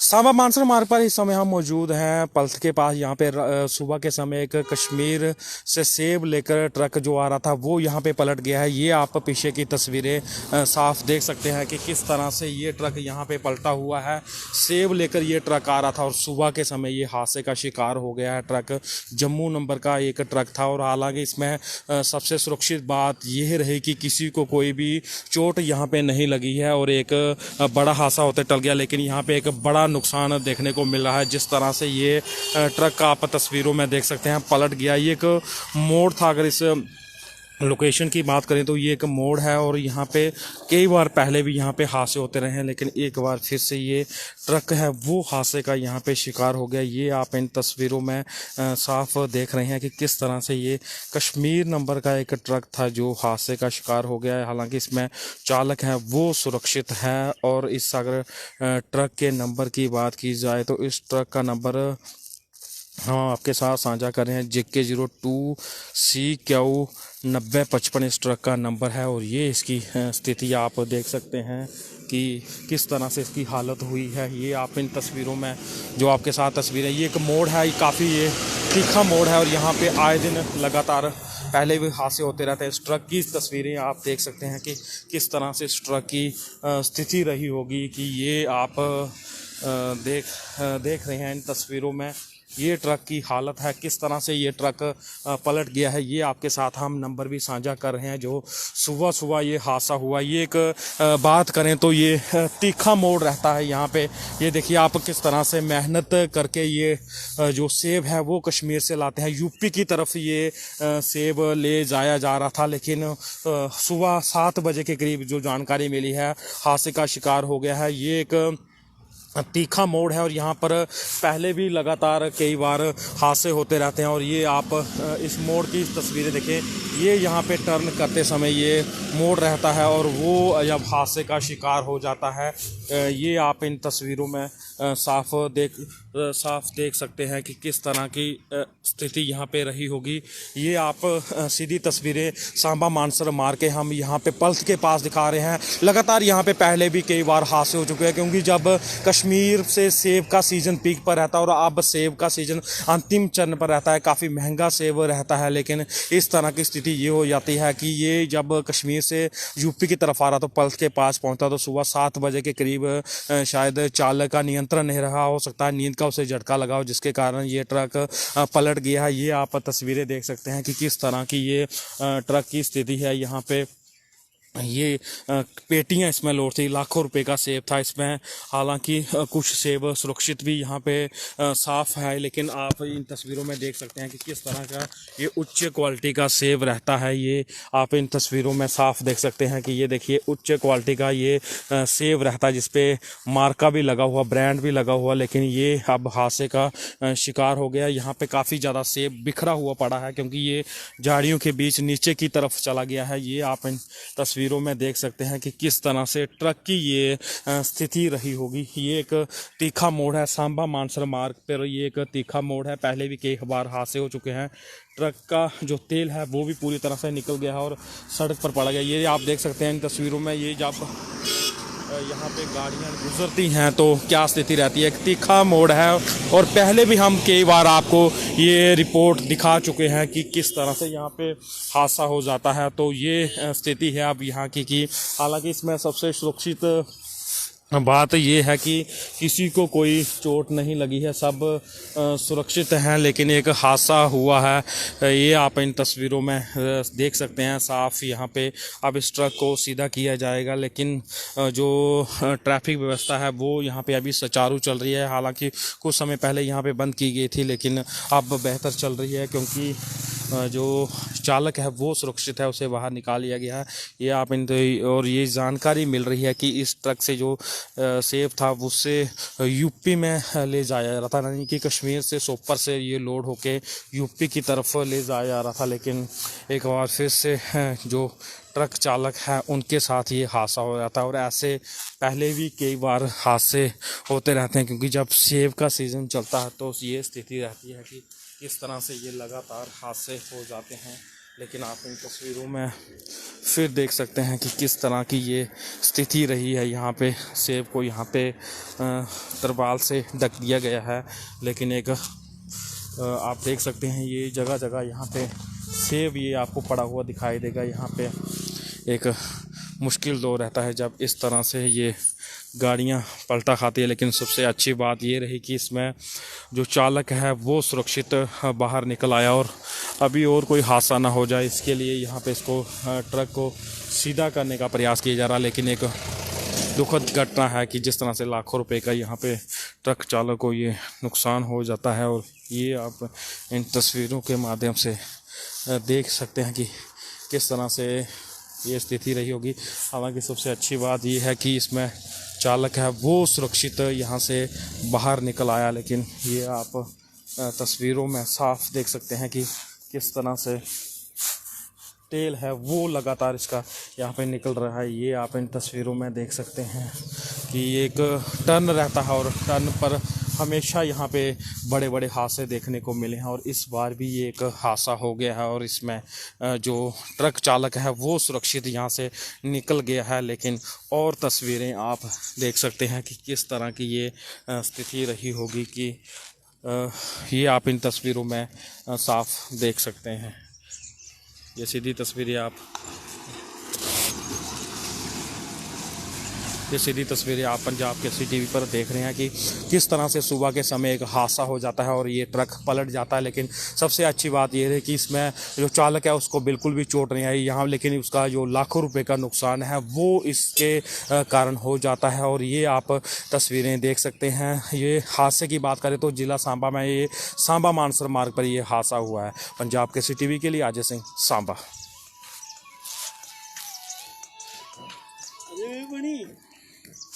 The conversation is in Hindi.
सांबा मानसर मार्ग पर इस समय हम मौजूद हैं पल्थ के पास। यहाँ पे सुबह के समय एक कश्मीर से सेब लेकर ट्रक जो आ रहा था वो यहाँ पे पलट गया है। ये आप पीछे की तस्वीरें साफ देख सकते हैं कि किस तरह से ये ट्रक यहाँ पे पलटा हुआ है। सेब लेकर ये ट्रक आ रहा था और सुबह के समय ये हादसे का शिकार हो गया है। ट्रक जम्मू नंबर का एक ट्रक था और हालांकि इसमें सबसे सुरक्षित बात यह रही कि किसी को कोई भी चोट यहाँ पे नहीं लगी है और एक बड़ा हादसा होते टल गया। लेकिन यहाँ पे एक बड़ा नुकसान देखने को मिल रहा है। जिस तरह से ये ट्रक का आप तस्वीरों में देख सकते हैं पलट गया। ये एक मोड़ था, अगर इस लोकेशन की बात करें तो ये एक मोड़ है और यहाँ पे कई बार पहले भी यहाँ पे हादसे होते रहे हैं, लेकिन एक बार फिर से ये ट्रक है वो हादसे का यहाँ पे शिकार हो गया। ये आप इन तस्वीरों में साफ देख रहे हैं कि किस तरह से ये कश्मीर नंबर का एक ट्रक था जो हादसे का शिकार हो गया है। हालांकि इसमें चालक है वो सुरक्षित है। और इस अगर ट्रक के नंबर की बात की जाए तो इस ट्रक का नंबर हम आपके साथ साझा कर रहे हैं। JK02CQ 9055 इस ट्रक का नंबर है और ये इसकी स्थिति आप देख सकते हैं कि किस तरह से इसकी हालत हुई है। ये आप इन तस्वीरों में जो आपके साथ तस्वीरें, ये एक मोड़ है, काफ़ी ये तीखा मोड़ है और यहाँ पे आए दिन लगातार पहले भी हादसे होते रहते हैं। इस ट्रक की तस्वीरें आप देख सकते हैं कि किस तरह से इस ट्रक की स्थिति रही होगी कि ये आप देख रहे हैं इन तस्वीरों में ये ट्रक की हालत है, किस तरह से ये ट्रक पलट गया है। ये आपके साथ हम नंबर भी साझा कर रहे हैं जो सुबह सुबह ये हादसा हुआ। ये एक बात करें तो ये तीखा मोड़ रहता है यहाँ पे। ये देखिए आप किस तरह से मेहनत करके ये जो सेब है वो कश्मीर से लाते हैं। यूपी की तरफ ये सेब ले जाया जा रहा था, लेकिन सुबह 7 बजे के करीब जो जानकारी मिली है हादसे का शिकार हो गया है। ये एक तीखा मोड़ है और यहाँ पर पहले भी लगातार कई बार हादसे होते रहते हैं। और ये आप इस मोड़ की तस्वीरें देखें, ये यहाँ पे टर्न करते समय ये मोड़ रहता है और वो जब हादसे का शिकार हो जाता है ये आप इन तस्वीरों में साफ देख सकते हैं कि किस तरह की स्थिति यहाँ पे रही होगी। ये आप सीधी तस्वीरें सांबा मानसर मार्ग के हम यहाँ पे पल्थ के पास दिखा रहे हैं। लगातार यहाँ पे पहले भी कई बार हादसे हो चुके हैं, क्योंकि जब कश्मीर से सेब का सीज़न पीक पर रहता है और अब सेब का सीज़न अंतिम चरण पर रहता है, काफ़ी महंगा सेब रहता है। लेकिन इस तरह की स्थिति ये हो जाती है कि ये जब कश्मीर से यूपी की तरफ आ रहा तो पल्थ के पास पहुंचा तो सुबह 7 बजे के करीब शायद चालक का नियंत्रण नहीं रहा, हो सकता है नींद का उसे झटका लगा हो, जिसके कारण ये ट्रक पलट गया है। ये आप तस्वीरें देख सकते हैं कि किस तरह की ये ट्रक की स्थिति है। यहाँ पे ये पेटियां इसमें लोड थी, लाखों रुपए का सेब था इसमें। हालांकि कुछ सेब सुरक्षित भी यहाँ पे साफ़ है, लेकिन आप इन तस्वीरों में देख सकते हैं कि किस तरह का ये उच्च क्वालिटी का सेब रहता है। ये आप इन तस्वीरों में साफ देख सकते हैं कि ये देखिए उच्च क्वालिटी का ये सेब रहता है, जिसपे मार्का भी लगा हुआ, ब्रांड भी लगा हुआ। लेकिन ये अब हादसे का शिकार हो गया। यहाँ पे काफ़ी ज़्यादा सेब बिखरा हुआ पड़ा है, क्योंकि ये झाड़ियों के बीच नीचे की तरफ चला गया है। ये आप इन तस्वीरों में देख सकते हैं कि किस तरह से ट्रक की ये स्थिति रही होगी। ये एक तीखा मोड़ है सांबा मानसर मार्ग पर, ये एक तीखा मोड़ है। पहले भी कई बार हादसे हो चुके हैं। ट्रक का जो तेल है वो भी पूरी तरह से निकल गया है और सड़क पर पड़ा गया। ये आप देख सकते हैं इन तस्वीरों में, ये जब यहाँ पे गाड़ियाँ गुजरती हैं तो क्या स्थिति रहती है। एक तीखा मोड़ है और पहले भी हम कई बार आपको ये रिपोर्ट दिखा चुके हैं कि किस तरह से यहाँ पे हादसा हो जाता है। तो ये स्थिति है अब यहाँ की कि हालांकि इसमें सबसे सुरक्षित बात ये है कि किसी को कोई चोट नहीं लगी है, सब सुरक्षित हैं। लेकिन एक हादसा हुआ है, ये आप इन तस्वीरों में देख सकते हैं साफ। यहाँ पे अब इस ट्रक को सीधा किया जाएगा, लेकिन जो ट्रैफिक व्यवस्था है वो यहाँ पे अभी सुचारू चल रही है। हालांकि कुछ समय पहले यहाँ पे बंद की गई थी, लेकिन अब बेहतर चल रही है, क्योंकि जो चालक है वो सुरक्षित है, उसे बाहर निकाल लिया गया है। ये आप इन और ये जानकारी मिल रही है कि इस ट्रक से जो सेब था उससे यूपी में ले जाया जा रहा था, यानी कि कश्मीर से सोपर से ये लोड होके यूपी की तरफ ले जाया जा रहा था। लेकिन एक बार फिर से जो ट्रक चालक है उनके साथ ये हादसा हो जाता है। और ऐसे पहले भी कई बार हादसे होते रहते हैं, क्योंकि जब सेब का सीज़न चलता है तो ये स्थिति रहती है कि किस तरह से ये लगातार हादसे हो जाते हैं। लेकिन आप इन तस्वीरों में फिर देख सकते हैं कि किस तरह की ये स्थिति रही है। यहाँ पे सेब को यहाँ पे तरपाल से ढक दिया गया है, लेकिन एक आप देख सकते हैं ये जगह जगह यहाँ पे सेब ये आपको पड़ा हुआ दिखाई देगा। यहाँ पे एक मुश्किल दौर रहता है जब इस तरह से ये गाड़ियाँ पलटा खाती है। लेकिन सबसे अच्छी बात ये रही कि इसमें जो चालक है वो सुरक्षित बाहर निकल आया और अभी और कोई हादसा ना हो जाए इसके लिए यहाँ पे इसको ट्रक को सीधा करने का प्रयास किया जा रहा है। लेकिन एक दुखद घटना है कि जिस तरह से लाखों रुपए का यहाँ पे ट्रक चालक को ये नुकसान हो जाता है, और ये आप इन तस्वीरों के माध्यम से देख सकते हैं कि किस तरह से ये स्थिति रही होगी। हालांकि सबसे अच्छी बात ये है कि इसमें चालक है वो सुरक्षित यहाँ से बाहर निकल आया। लेकिन ये आप तस्वीरों में साफ देख सकते हैं कि किस तरह से तेल है वो लगातार इसका यहाँ पे निकल रहा है। ये आप इन तस्वीरों में देख सकते हैं कि एक टर्न रहता है और टर्न पर हमेशा यहाँ पे बड़े बड़े हादसे देखने को मिले हैं, और इस बार भी ये एक हादसा हो गया है और इसमें जो ट्रक चालक है वो सुरक्षित यहाँ से निकल गया है। लेकिन और तस्वीरें आप देख सकते हैं कि किस तरह की ये स्थिति रही होगी कि ये आप इन तस्वीरों में साफ देख सकते हैं। ये सीधी तस्वीरें आप पंजाब केसरी टीवी पर देख रहे हैं कि किस तरह से सुबह के समय एक हादसा हो जाता है और ये ट्रक पलट जाता है। लेकिन सबसे अच्छी बात ये है कि इसमें जो चालक है उसको बिल्कुल भी चोट नहीं आई यहाँ, लेकिन उसका जो लाखों रुपए का नुकसान है वो इसके कारण हो जाता है। और ये आप तस्वीरें देख सकते हैं। ये हादसे की बात करें तो ज़िला सांबा में ये सांबा मानसर मार्ग पर ये हादसा हुआ है। पंजाब केसरी टीवी के लिए अजय सिंह, सांबा।